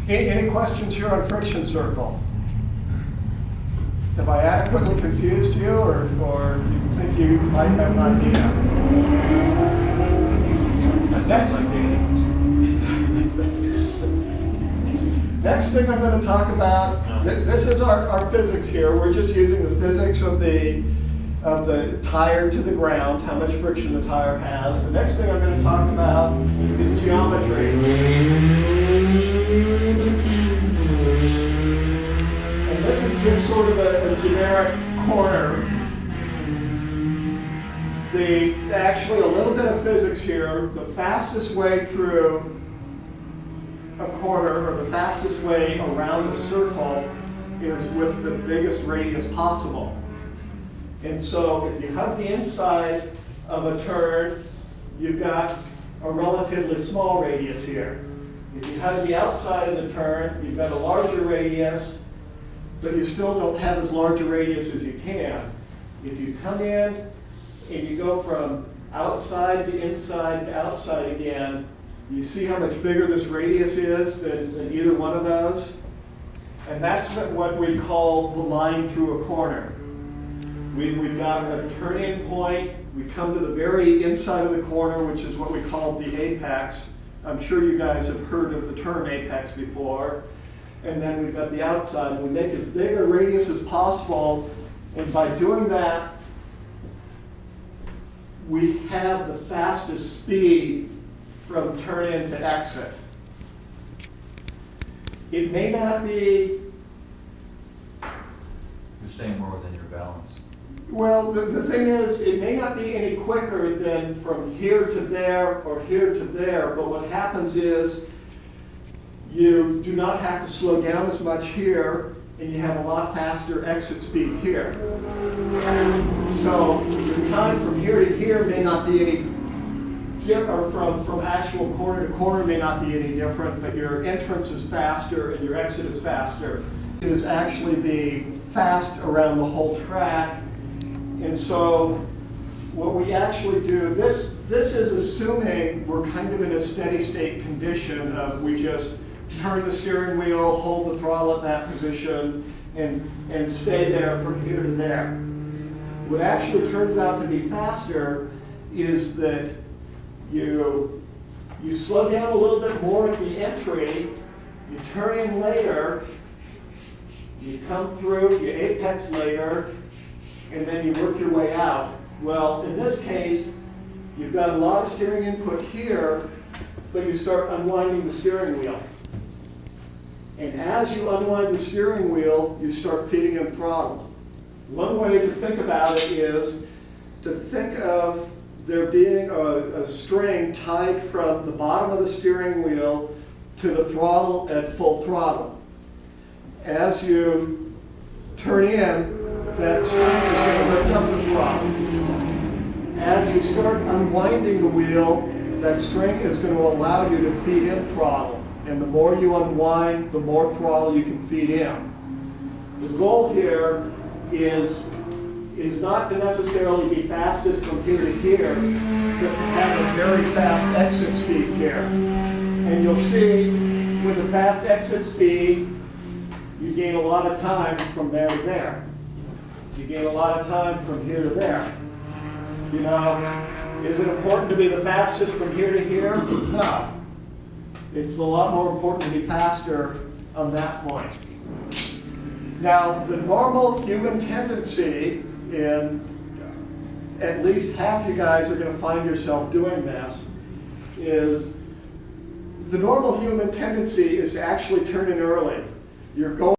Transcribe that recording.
Any questions here on friction circle? Have I adequately confused you, or do you think you might have an idea? Next thing I'm going to talk about, this is our physics here. We're just using the physics of the tire to the ground, how much friction the tire has. The next thing I'm going to talk about is geometry. And this is just sort of a generic corner. Actually a little bit of physics here. The fastest way through a corner, or the fastest way around a circle, is with the biggest radius possible. And so if you hug the inside of a turn, you've got a relatively small radius here. If you hug the outside of the turn, you've got a larger radius, but you still don't have as large a radius as you can. If you come in and you go from outside to inside to outside again, you see how much bigger this radius is than either one of those? And that's what we call the line through a corner. We've got a turn-in point. We come to the very inside of the corner, which is what we call the apex. I'm sure you guys have heard of the term apex before. And then we've got the outside. We make as big a radius as possible, and by doing that, we have the fastest speed from turn-in to exit. It may not be... You're staying more within your balance. Well, the thing is, it may not be any quicker than from here to there or here to there, but what happens is you do not have to slow down as much here, and you have a lot faster exit speed here. So the time from here to here may not be any different, or from actual corner to corner may not be any different, but your entrance is faster and your exit is faster. It is actually being fast around the whole track. And so what we actually do, this is assuming we're kind of in a steady state condition of we just turn the steering wheel, hold the throttle at that position, and stay there from here to there. What actually turns out to be faster is that you slow down a little bit more at the entry, you turn in later, you come through, you apex later, and then you work your way out. Well, in this case, you've got a lot of steering input here, but you start unwinding the steering wheel. And as you unwind the steering wheel, you start feeding in throttle. One way to think about it is to think of there being a string tied from the bottom of the steering wheel to the throttle at full throttle. As you turn in, that string is going to lift up the throttle. As you start unwinding the wheel, that string is going to allow you to feed in throttle. And the more you unwind, the more throttle you can feed in. The goal here is not to necessarily be fastest from here to here, but to have a very fast exit speed here. And you'll see with a fast exit speed, you gain a lot of time from there to there. You gain a lot of time from here to there. You know, is it important to be the fastest from here to here? No. It's a lot more important to be faster on that point. Now, the normal human tendency, and at least half you guys are going to find yourself doing this, is the normal human tendency is to actually turn in early. You're going